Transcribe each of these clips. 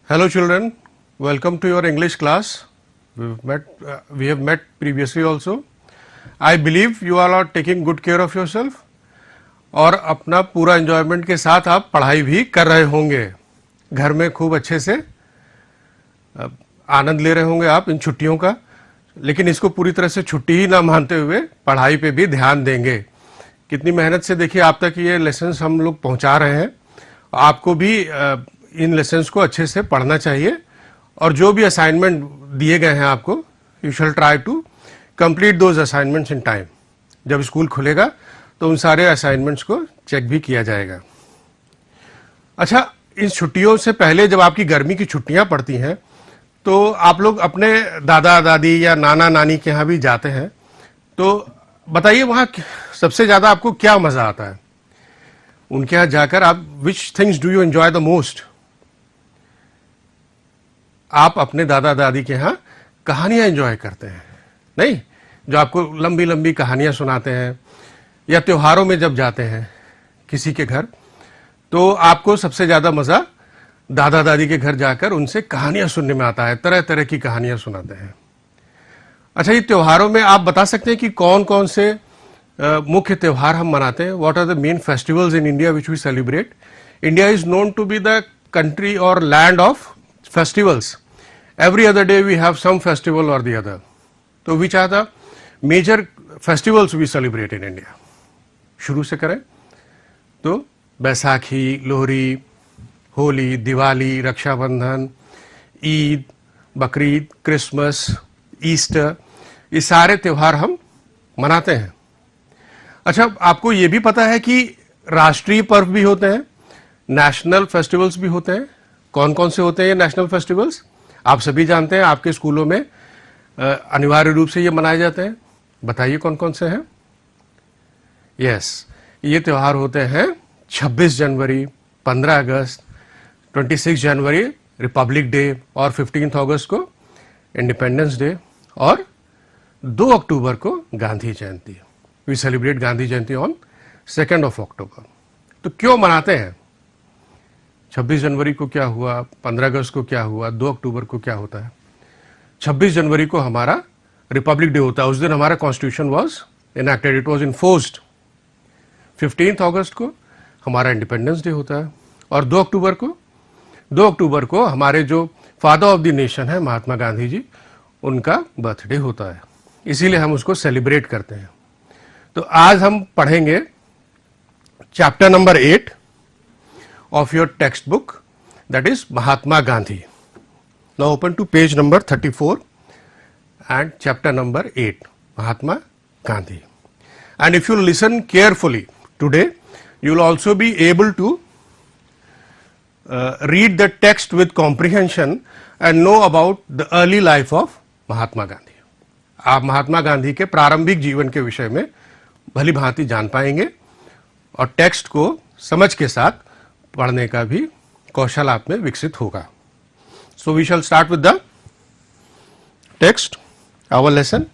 Hello children, welcome to your English class. We have met previously also. I believe you all are taking good care of yourself और अपना पूरा enjoyment के साथ आप पढ़ाई भी कर रहे होंगे. घर में खूब अच्छे से आनंद ले रहे होंगे आप इन छुट्टियों का, लेकिन इसको पूरी तरह से छुट्टी ही ना मानते हुए पढ़ाई पे भी ध्यान देंगे. कितनी मेहनत से देखिए आप तक ये लेसन्स हम लोग पहुंचा रहे हैं. आपको भी इन लेसन्स को अच्छे से पढ़ना चाहिए और जो भी असाइनमेंट दिए गए हैं आपको, you shall try to complete those assignments in time. जब स्कूल खुलेगा तो उन सारे असाइनमेंट्स को चेक भी किया जाएगा. अच्छा, इन छुट्टियों से पहले जब आपकी गर्मी की छुट्टियां पड़ती हैं तो आप लोग अपने दादा दादी या नाना नानी के यहाँ भी जाते हैं, तो बताइए वहाँ सबसे ज़्यादा आपको क्या मज़ा आता है? उनके यहाँ जाकर आप which things do you enjoy the most? आप अपने दादा दादी के यहाँ कहानियां एंजॉय करते हैं, नहीं? जो आपको लंबी लंबी कहानियां सुनाते हैं, या त्योहारों में जब जाते हैं किसी के घर तो आपको सबसे ज़्यादा मज़ा दादा दादी के घर जाकर उनसे कहानियां सुनने में आता है. तरह तरह की कहानियां सुनाते हैं. अच्छा, ये त्योहारों में आप बता सकते हैं कि कौन कौन से मुख्य त्योहार हम मनाते हैं? What are the main festivals in India which we celebrate? India is known to be the country or land of festivals. Every other day we have some festival or the other. So which are the major festivals we celebrate in India? शुरू से करें तो Baisakhi, Lohri, Holi, Diwali, Rakshabandhan, Eid, Bakrid, Christmas, Easter, ये सारे त्योहार हम मनाते हैं. अच्छा, आपको ये भी पता है कि राष्ट्रीय पर्व भी होते हैं, नेशनल फेस्टिवल्स भी होते हैं. कौन कौन से होते हैं ये नेशनल फेस्टिवल्स? आप सभी जानते हैं, आपके स्कूलों में अनिवार्य रूप से ये मनाए जाते हैं. बताइए कौन कौन से हैं? यस, ये त्योहार होते हैं 26 जनवरी, 15 अगस्त, 26 जनवरी रिपब्लिक डे और 15 अगस्त को इंडिपेंडेंस डे और 2 अक्टूबर को Gandhi Jayanti. We celebrate Gandhi Jayanti on 2 October. तो क्यों मनाते हैं? 26 जनवरी को क्या हुआ, 15 अगस्त को क्या हुआ, 2 अक्टूबर को क्या होता है? 26 जनवरी को हमारा रिपब्लिक डे होता है. उस दिन हमारा constitution was enacted, it was enforced. 15 अगस्त को हमारा इंडिपेंडेंस डे होता है और 2 अक्टूबर को हमारे जो फादर ऑफ द नेशन है महात्मा गांधी जी, उनका बर्थडे होता है. इसीलिए हम उसको सेलिब्रेट करते हैं. तो आज हम पढ़ेंगे chapter number 8 of your textbook, that is Mahatma Gandhi. Now open to page number 34 and chapter number 8, Mahatma Gandhi. And if you listen carefully today, you will also be able to read the text with comprehension and know about the early life of Mahatma Gandhi. आप महात्मा गांधी के प्रारंभिक जीवन के विषय में भली भांति जान पाएंगे और टेक्स्ट को समझ के साथ पढ़ने का भी कौशल आप में विकसित होगा. So we shall start with the text, our lesson.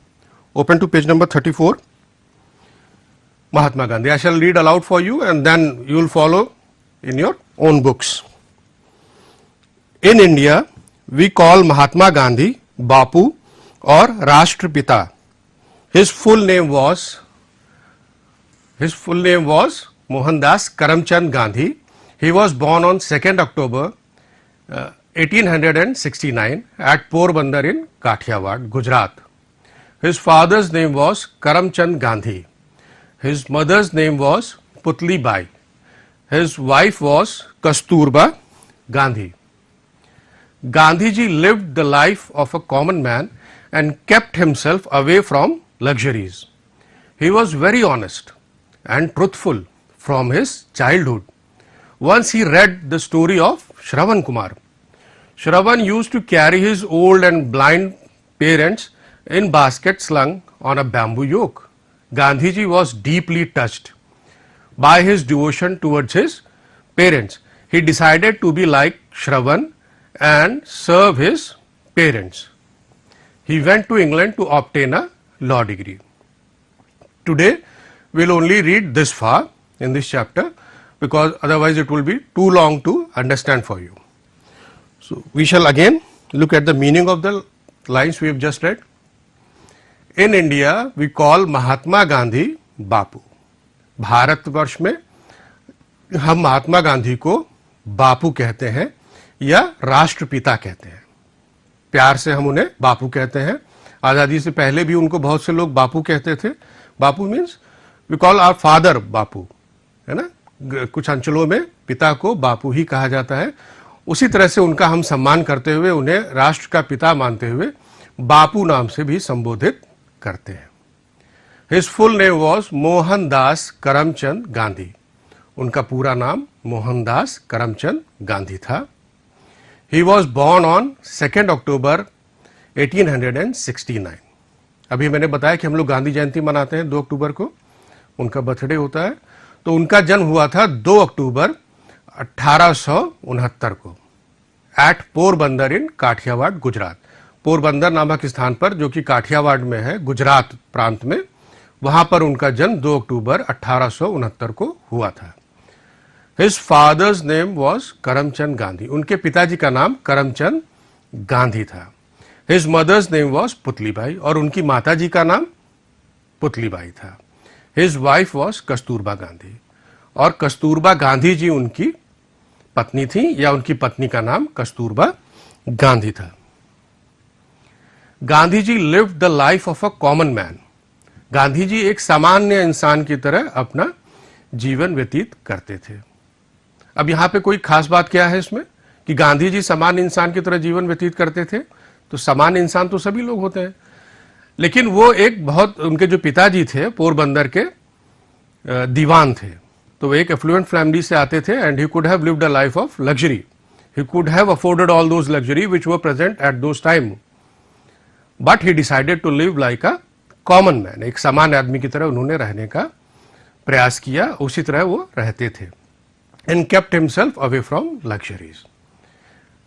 Open to page number 34, Mahatma Gandhi. I shall read aloud for you and then you will follow in your own books. In India we call Mahatma Gandhi Bapu और Rashtrapita. His full name was Mohandas Karamchand Gandhi. He was born on 2nd October 1869 at Porbandar in Kathiawad, Gujarat. His father's name was Karamchand Gandhi. His mother's name was Putli Bai. His wife was Kasturba Gandhi. Gandhiji lived the life of a common man and kept himself away from luxuries. He was very honest and truthful from his childhood. Once he read the story of Shravan Kumar. Shravan used to carry his old and blind parents in baskets slung on a bamboo yoke. Gandhiji was deeply touched by his devotion towards his parents. He decided to be like Shravan and serve his parents. He went to England to obtain a law degree. Today we will only read this far in this chapter, because otherwise it will be too long to understand for you. So So we shall again look at the meaning of the lines we have just read. In India we call Mahatma Gandhi बापू. भारतवर्ष में हम महात्मा गांधी को बापू कहते हैं या राष्ट्रपिता कहते हैं. प्यार से हम उन्हें बापू कहते हैं. आजादी से पहले भी उनको बहुत से लोग बापू कहते थे. Bapu means we call our father Bapu, है ना. कुछ अंचलों में पिता को बापू ही कहा जाता है. उसी तरह से उनका हम सम्मान करते हुए उन्हें राष्ट्र का पिता मानते हुए बापू नाम से भी संबोधित करते हैं. His full name was Mohandas Karamchand Gandhi. उनका पूरा नाम मोहनदास करमचंद गांधी था. He was born on 2 October 1869. अभी मैंने बताया कि हम लोग गांधी जयंती मनाते हैं 2 अक्टूबर को, उनका बर्थडे होता है. तो उनका जन्म हुआ था 2 अक्टूबर 1869 को एट पोरबंदर इन काठियावाड़, गुजरात. पोरबंदर नामक स्थान पर जो कि काठियावाड़ में है, गुजरात प्रांत में, वहां पर उनका जन्म 2 अक्टूबर 1869 को हुआ था. His father's name was Karamchand Gandhi. उनके पिताजी का नाम करमचंद गांधी था. His mother's name was Putlibai और उनकी माताजी का नाम पुतलीबाई था. His wife was Kasturba Gandhi और कस्तूरबा गांधी जी उनकी पत्नी थी या उनकी पत्नी का नाम कस्तूरबा गांधी था. Gandhi ji lived the life of a common man. Gandhi ji एक सामान्य इंसान की तरह अपना जीवन व्यतीत करते थे. अब यहां पे कोई खास बात क्या है इसमें कि गांधी जी सामान्य इंसान की तरह जीवन व्यतीत करते थे. तो सामान्य इंसान तो सभी लोग होते हैं, लेकिन वो एक बहुत, उनके जो पिताजी थे पोरबंदर के दीवान थे, तो वो एक एफ्लुएंट फैमिली से आते थे. And he could have lived a life of luxury. He could have afforded all those luxury which were present at those time, but he decided to live like a common man. एक सामान्य आदमी की तरह उन्होंने रहने का प्रयास किया, उसी तरह वो रहते थे. And kept himself away from luxuries.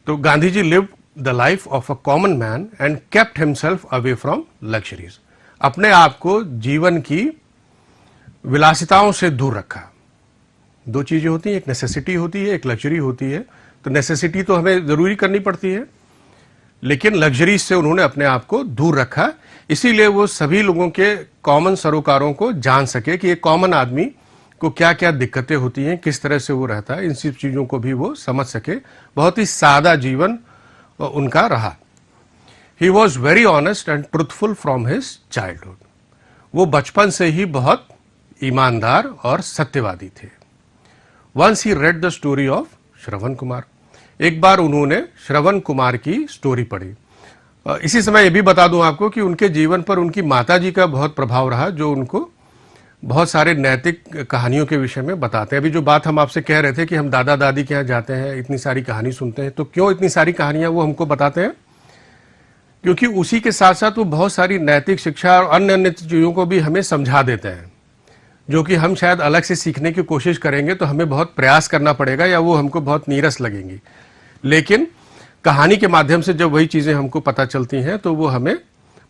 तो Gandhi ji lived the life of a common man and kept himself away from luxuries. अपने आप को जीवन की विलासिताओं से दूर रखा. दो चीजें होती हैं, एक नेसेसिटी होती है, एक लग्जरी होती है. तो नेसेसिटी तो हमें जरूरी करनी पड़ती है, लेकिन लग्जरी से उन्होंने अपने आप को दूर रखा. इसीलिए वो सभी लोगों के कॉमन सरोकारों को जान सके कि एक कॉमन आदमी को क्या क्या दिक्कतें होती हैं, किस तरह से वो रहता है, इन सब चीजों को भी वो समझ सके. बहुत ही सादा जीवन उनका रहा. He was very honest and truthful from his childhood. वो बचपन से ही बहुत ईमानदार और सत्यवादी थे. Once he read the story of Shravan Kumar. एक बार उन्होंने श्रवण कुमार की स्टोरी पढ़ी. इसी समय ये भी बता दूं आपको कि उनके जीवन पर उनकी माताजी का बहुत प्रभाव रहा, जो उनको बहुत सारे नैतिक कहानियों के विषय में बताते हैं. अभी जो बात हम आपसे कह रहे थे कि हम दादा दादी के यहाँ जाते हैं, इतनी सारी कहानी सुनते हैं, तो क्यों इतनी सारी कहानियां वो हमको बताते हैं? क्योंकि उसी के साथ साथ वो बहुत सारी नैतिक शिक्षा और अन्य अन्य चीजों को भी हमें समझा देते हैं, जो कि हम शायद अलग से सीखने की कोशिश करेंगे तो हमें बहुत प्रयास करना पड़ेगा या वो हमको बहुत नीरस लगेंगी. लेकिन कहानी के माध्यम से जब वही चीजें हमको पता चलती हैं तो वो हमें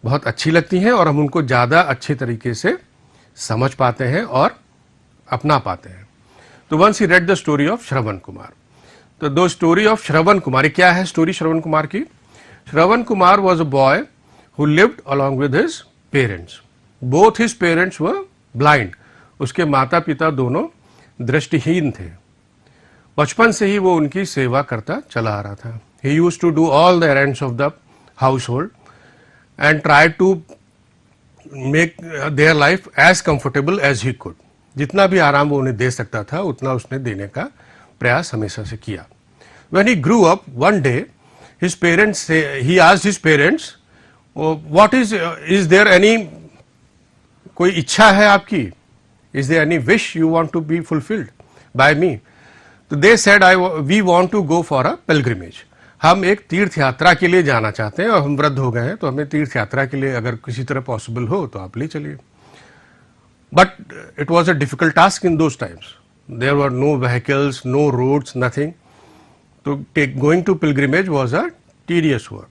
बहुत अच्छी लगती हैं और हम उनको ज्यादा अच्छे तरीके से समझ पाते हैं और अपना पाते हैं. तो once he read the story of Shravan Kumar. तो दो स्टोरी ऑफ श्रवण कुमार. क्या है स्टोरी श्रवण कुमार की? Shravan Kumar was a boy who lived along with his parents. Both his parents were blind. उसके माता पिता दोनों दृष्टिहीन थे. बचपन से ही वो उनकी सेवा करता चला आ रहा था. He used to do all the errands of the household and tried to make their life as comfortable as he could. जितना भी आराम वो उन्हें दे सकता था उतना उसने देने का प्रयास हमेशा से किया. When he grew up, one day he asked his parents, what is there any कोई इच्छा है आपकी? Is there any wish you want to be fulfilled by me? तो they said, we want to go for a pilgrimage. हम एक तीर्थ यात्रा के लिए जाना चाहते हैं और हम वृद्ध हो गए हैं, तो हमें तीर्थ यात्रा के लिए अगर किसी तरह पॉसिबल हो तो आप ले चलिए. But it was a difficult task in those times. There were no vehicles, no roads, nothing. तो going to pilgrimage was a tedious work.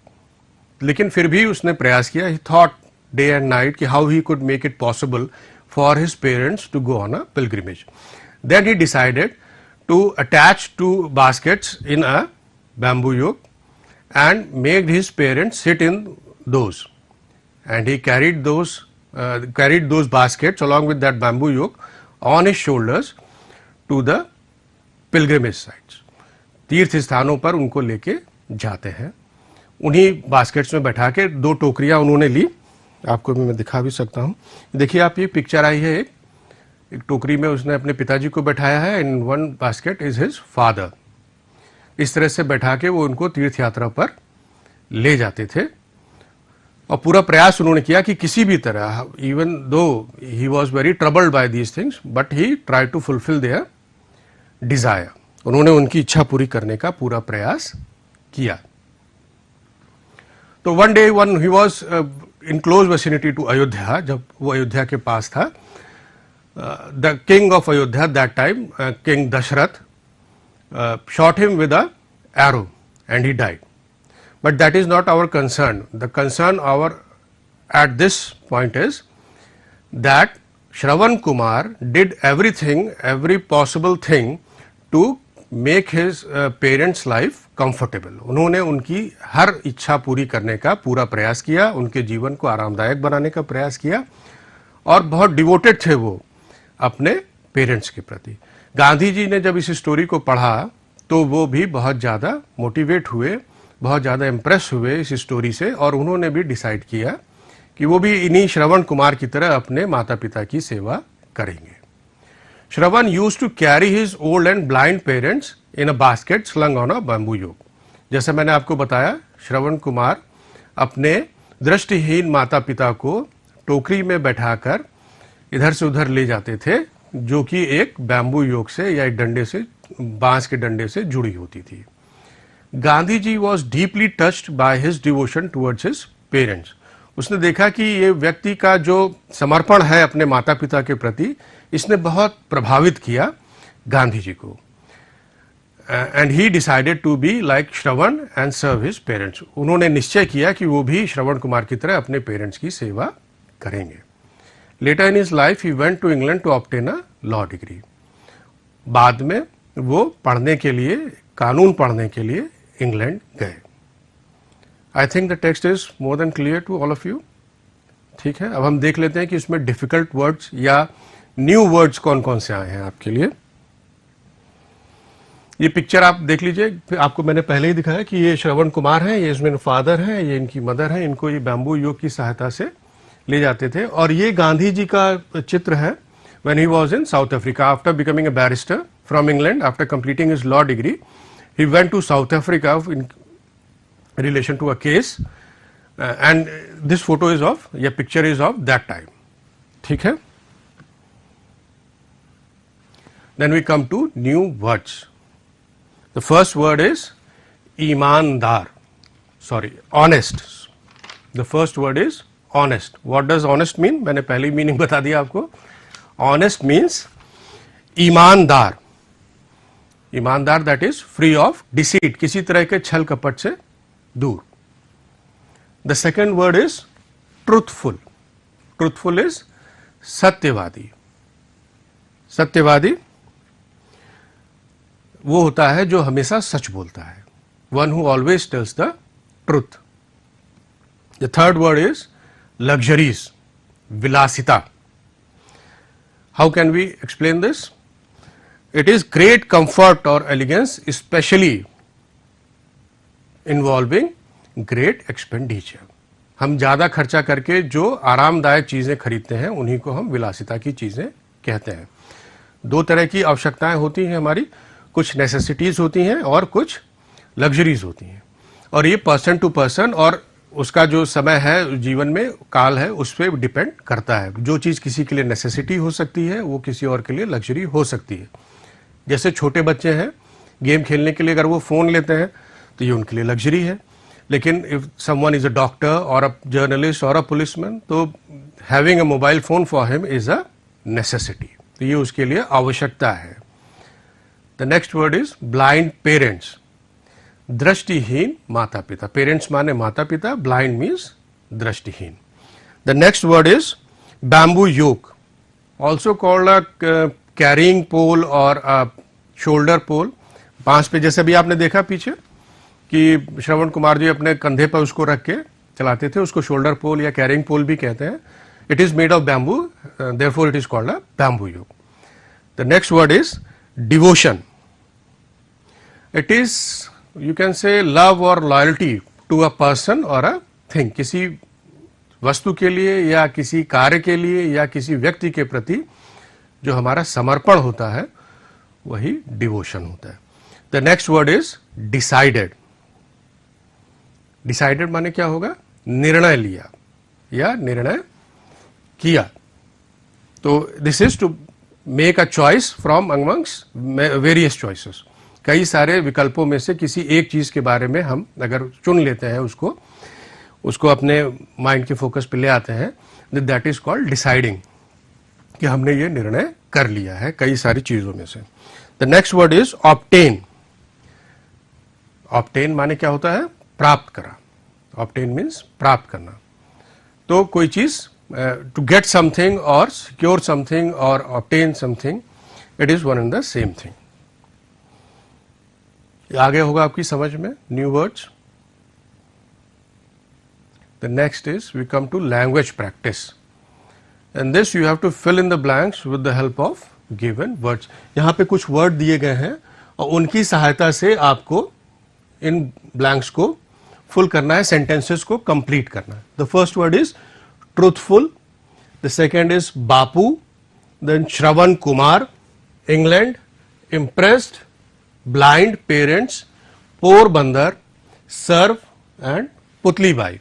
लेकिन फिर भी उसने प्रयास किया. He thought day and night कि how he could make it possible for his parents to go on a pilgrimage. Then he decided to attach two baskets in a bamboo yoke and made his parents sit in those, and he carried those baskets along with that bamboo yoke on his shoulders to the pilgrimage sites. तीर्थ स्थानों पर उनको लेके जाते हैं. उन्हीं baskets में बैठा के 2 टोकरियां उन्होंने ली. आपको भी मैं दिखा भी सकता हूं. देखिए आप, ये पिक्चर आई है, एक टोकरी में उसने अपने पिताजी को बैठाया है, and one basket is his father. इस तरह से बैठा के वो उनको तीर्थ यात्रा पर ले जाते थे. और पूरा प्रयास उन्होंने किया कि किसी भी तरह, even though he was very troubled by these things, but he try to fulfil their desire. उन्होंने उनकी इच्छा पूरी करने का पूरा प्रयास किया. तो one day one he was in close vicinity to Ayodhya, जब वो अयोध्या के पास था, the king of Ayodhya that time, king Dasharath, shot him with a arrow and he died. But that is not our concern. The concern at this point is that Shravan Kumar did everything, every possible thing to make his parents' life comfortable. उन्होंने उनकी हर इच्छा पूरी करने का पूरा प्रयास किया, उनके जीवन को आरामदायक बनाने का प्रयास किया, और बहुत डिवोटेड थे वो अपने पेरेंट्स के प्रति. गांधी जी ने जब इस स्टोरी को पढ़ा तो वो भी बहुत ज़्यादा मोटिवेट हुए, बहुत ज़्यादा इम्प्रेस हुए इस स्टोरी से, और उन्होंने भी डिसाइड किया कि वो भी इन्हीं श्रवण कुमार की तरह अपने माता पिता की सेवा करेंगे. Shravan used to carry his old and blind parents in a basket slung on a bamboo yoke. जैसे मैंने आपको बताया, श्रवण कुमार अपने दृष्टिहीन माता पिता को टोकरी में बैठाकर इधर से उधर ले जाते थे, जो कि एक बैम्बू योक से या एक डंडे से, बांस के डंडे से जुड़ी होती थी. Gandhi ji was deeply touched by his devotion towards his parents. उसने देखा कि ये व्यक्ति का जो समर्पण है अपने माता पिता के प्रति, इसने बहुत प्रभावित किया गांधी जी को. And he decided to be like Shravan and serve his parents. उन्होंने निश्चय किया कि वो भी श्रवण कुमार की तरह अपने पेरेंट्स की सेवा करेंगे. Later in his life, he went to England to obtain a law degree. बाद में वो पढ़ने के लिए, कानून पढ़ने के लिए इंग्लैंड गए. I think the text is more than clear to all of you. ठीक है, अब हम देख लेते हैं कि इसमें डिफिकल्ट वर्ड्स या न्यू वर्ड्स कौन कौन से आए हैं आपके लिए. ये पिक्चर आप देख लीजिए. आपको मैंने पहले ही दिखाया कि ये श्रवण कुमार हैं, ये इसमें फादर हैं, ये इनकी मदर हैं. इनको ये बैम्बू योग की सहायता से ले जाते थे. और ये गांधी जी का चित्र है when he was in South Africa after becoming a barrister from England. After completing his law degree, he went to South Africa in relation to a case, and this photo is of, या picture is of that time. ठीक है. Then we come to new words. The first word is ईमानदार, sorry, honest. The first word is honest. What does honest mean? मैंने पहले ही meaning बता दिया आपको. Honest means ईमानदार. ईमानदार, that is free of deceit, किसी तरह के छल कपट से दूर. The second word is truthful. Truthful is सत्यवादी. सत्यवादी वो होता है जो हमेशा सच बोलता है. One who always tells the truth. The third word is luxuries, vilasita. How can we explain this? It is great comfort or elegance, especially involving great expenditure. हम ज़्यादा खर्चा करके जो आरामदायक चीज़ें खरीदते हैं उन्हीं को हम विलासिता की चीज़ें कहते हैं. 2 तरह की आवश्यकताएं होती हैं हमारी, कुछ नेसेसिटीज़ होती हैं और कुछ लग्जरीज होती हैं. और ये पर्सन टू पर्सन और उसका जो समय है जीवन में, काल है, उस पर डिपेंड करता है. जो चीज़ किसी के लिए नेसेसिटी हो सकती है वो किसी और के लिए लग्जरी हो सकती है. जैसे छोटे बच्चे हैं, गेम खेलने के लिए अगर वो फ़ोन लेते हैं तो ये उनके लिए लग्जरी है. लेकिन if someone is a doctor और अ जर्नलिस्ट और अ पुलिसमैन, तो having a mobile phone for him is a necessity. तो ये उसके लिए आवश्यकता है. The next word is blind parents. दृष्टिहीन माता पिता. पेरेंट्स माने माता पिता, ब्लाइंड मीन्स दृष्टिहीन. The next word is bamboo yoke, also called a carrying pole और शोल्डर पोल. बांस पे, जैसे भी आपने देखा पीछे कि श्रवण कुमार जी अपने कंधे पर उसको रख के चलाते थे, उसको शोल्डर पोल या कैरिंग पोल भी कहते हैं. It is made of bamboo, therefore it is called a bamboo yoke. The next word is devotion. It is, you can say, love और लॉयल्टी टू अ पर्सन और अ थिंग. किसी वस्तु के लिए या किसी कार्य के लिए या किसी व्यक्ति के प्रति जो हमारा समर्पण होता है वही डिवोशन होता है. The next word is decided. Decided माने क्या होगा? निर्णय लिया या निर्णय किया. तो this is to make a choice from amongst various choices. कई सारे विकल्पों में से किसी एक चीज के बारे में हम अगर चुन लेते हैं, उसको अपने माइंड के फोकस पे ले आते हैं, दैट इज कॉल्ड डिसाइडिंग, कि हमने ये निर्णय कर लिया है कई सारी चीजों में से. The next word is obtain. Obtain माने क्या होता है? प्राप्त करा. ऑब्टेन मीन्स प्राप्त करना. तो कोई चीज, टू गेट समथिंग और सिक्योर समथिंग और obtain something, it is one and the same thing. आगे होगा आपकी समझ में new words. The next is we come to language practice, and this you have to fill in the blanks with the help of given words. यहाँ पे कुछ word दिए गए हैं और उनकी सहायता से आपको इन ब्लैंक्स को फुल करना है, सेंटेंसेस को कंप्लीट करना है. The first word is truthful. The second is Bapu. Then Shravan Kumar, England, impressed, blind parents, Porbandar, serve and Putli Bai.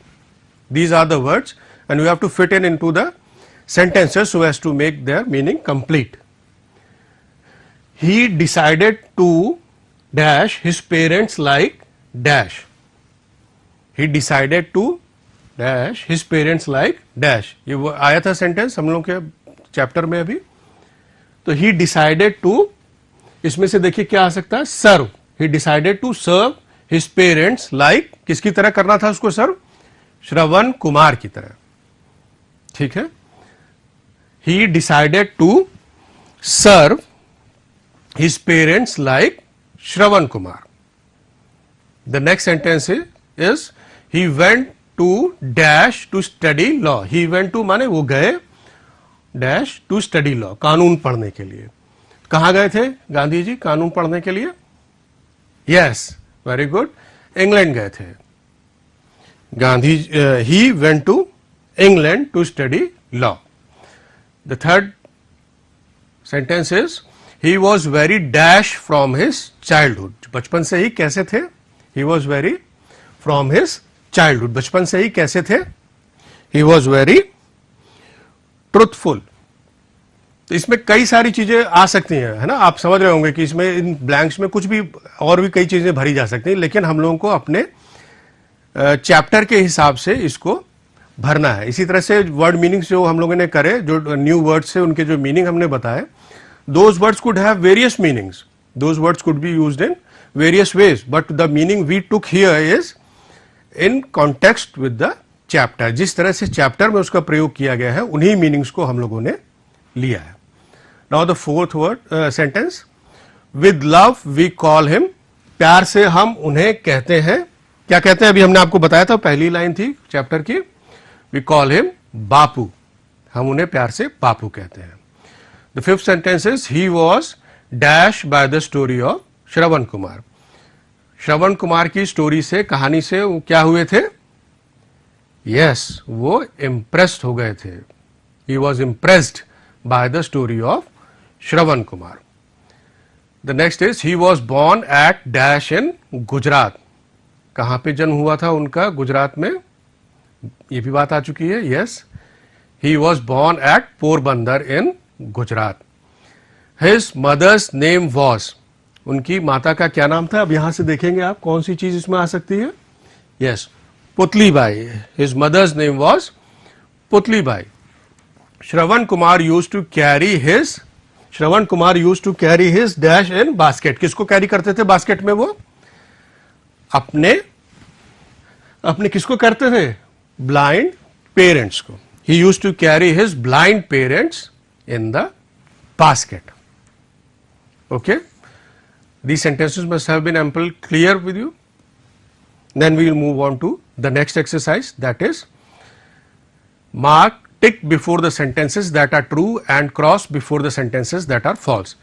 These are the words and we have to fit in into the sentences so as to make their meaning complete. He decided to dash his parents like dash. He decided to dash his parents like dash. ये वो आया था sentence हम लोग के chapter में अभी. तो he decided to, इसमें से देखिए क्या आ सकता है? serve. He decided to serve his parents like, किसकी तरह करना था उसको सर्व? श्रवण कुमार की तरह. ठीक है. He decided to serve his parents like Shravan Kumar. The next sentence is he went to dash to study law. He went to माने वो गए, dash to study law, कानून पढ़ने के लिए. कहाँ गए थे गांधी जी कानून पढ़ने के लिए? Yes, very good. इंग्लैंड गए थे. Gandhi, he went to England to study law. The third sentence is he was very dash from his childhood. बचपन से ही कैसे थे? He was very from his childhood. बचपन से ही कैसे थे? He was very truthful. तो इसमें कई सारी चीजें आ सकती हैं, है ना. आप समझ रहे होंगे कि इसमें इन ब्लैंक्स में कुछ भी और भी कई चीजें भरी जा सकती हैं, लेकिन हम लोगों को अपने चैप्टर के हिसाब से इसको भरना है. इसी तरह से वर्ड मीनिंग्स जो हम लोगों ने करे, जो न्यू वर्ड्स से उनके जो मीनिंग हमने बताए, those words could have various meanings. Those words could be used in various ways, but the meaning we took here is in context with the chapter. जिस तरह से चैप्टर में उसका प्रयोग किया गया है उन्हीं मीनिंग्स को हम लोगों ने लिया है. Now the fourth word sentence, with love we call him. प्यार से हम उन्हें कहते हैं. क्या कहते हैं? अभी हमने आपको बताया था, पहली लाइन थी चैप्टर की. We call him Bapu. हम उन्हें प्यार से बापू कहते हैं. The fifth sentence is he was dash by the story of Shravan Kumar. Shravan Kumar की स्टोरी से, कहानी से वो क्या हुए थे? यस, वो इम्प्रेस्ड हो गए थे. He was impressed by the story of Shravan Kumar. The next is he was born at dash in Gujarat. कहां पे जन्म हुआ था उनका? गुजरात में. ये भी बात आ चुकी है. Yes, he was born at Porbandar in Gujarat. His mother's name was. उनकी माता का क्या नाम था? अब यहां से देखेंगे आप कौन सी चीज इसमें आ सकती है. Yes, Putli Bai. His mother's name was Putli Bai. Shravan Kumar used to carry his, Shravan Kumar used to carry his dash in basket. किसको कैरी करते थे बास्केट में? वो अपने किसको करते थे? ब्लाइंड पेरेंट्स को. He used to carry his blind parents in the basket. Okay, these sentences must have been ample clear with you. Then we will move on to the next exercise, that is mark tick before the sentences that are true and cross before the sentences that are false.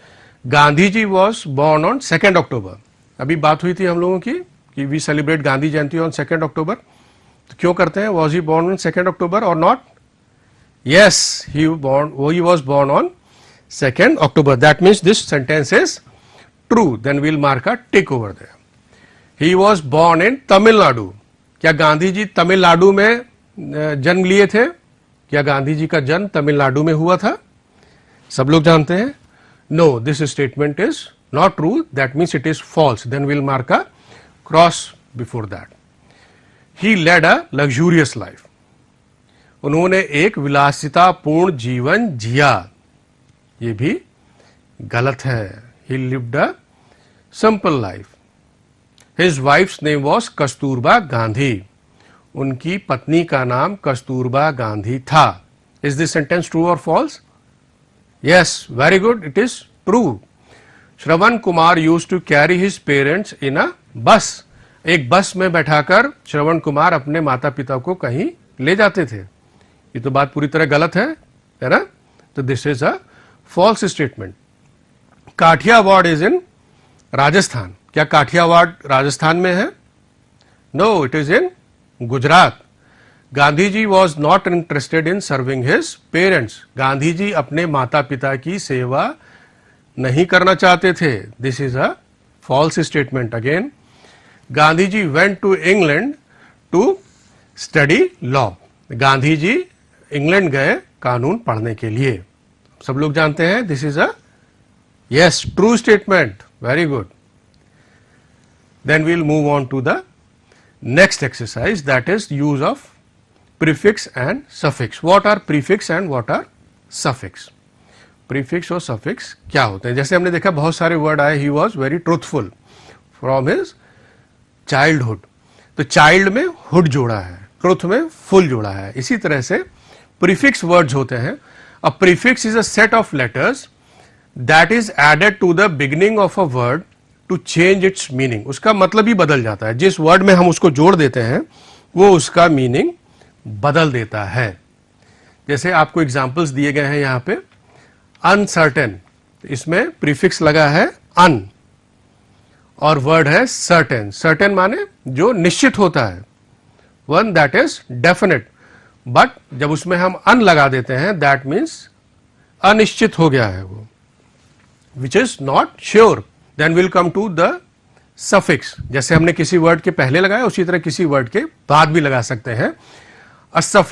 Gandhi ji was born on 2nd October. अभी बात हुई थी हम लोगों की कि we celebrate Gandhi Jayanti on 2nd October. तो क्यों करते हैं? Was he born on 2nd October or not? Yes, he was born on 2nd October. That means this sentence is true. Then we'll mark a tick over there. He was born in Tamil Nadu. क्या गांधी जी तमिलनाडु में जन्म लिए थे? क्या गांधी जी का जन्म तमिलनाडु में हुआ था? सब लोग जानते हैं? No, this statement is not true. That means it is false. Then we'll mark a cross before that. He led a luxurious life. उन्होंने एक विलासितापूर्ण जीवन जिया. ये भी गलत है. He lived a simple life. His wife's name was Kasturba Gandhi. उनकी पत्नी का नाम कस्तूरबा गांधी था. Is this sentence true or false? Yes, very good. It is true. Shravan Kumar used to carry his parents in a bus. एक बस में बैठाकर श्रवण कुमार अपने माता पिता को कहीं ले जाते थे. ये तो बात पूरी तरह गलत है ना? तो this is a false statement. Kathiawar is in Rajasthan. क्या काठियावाड़ राजस्थान में है? No, it is in Gujarat. Gandhi ji was not interested in serving his parents. Gandhi ji अपने माता पिता की सेवा नहीं करना चाहते थे. This is a false statement again. Gandhi ji went to England to study law. Gandhi ji England गए कानून पढ़ने के लिए. सब लोग जानते हैं this is a yes true statement. Very good. Then we'll move on to the next exercise, that is use of prefix and suffix. What are prefix and what are suffix? Prefix और suffix क्या होते हैं? जैसे हमने देखा बहुत सारे word आए. ही was very truthful from his childhood. तो चाइल्ड में हुड जोड़ा है, ट्रुथ में फुल जोड़ा है. इसी तरह से प्रीफिक्स वर्ड्स होते हैं. A prefix is a set of letters that is added to the beginning of a word to change its meaning. उसका मतलब ही बदल जाता है. जिस वर्ड में हम उसको जोड़ देते हैं वो उसका मीनिंग बदल देता है. जैसे आपको एग्जांपल्स दिए गए हैं यहां पे. अनसर्टेन, इसमें प्रीफिक्स लगा है अन और वर्ड है सर्टेन. सर्टेन माने जो निश्चित होता है. One that is definite. But जब उसमें हम अन लगा देते हैं दैट मीन्स अनिश्चित हो गया है वो, which is not sure. Then will come to the suffix. जैसे हमने किसी वर्ड के पहले लगाया उसी तरह किसी वर्ड के बाद भी लगा सकते हैं. अ सफिक्स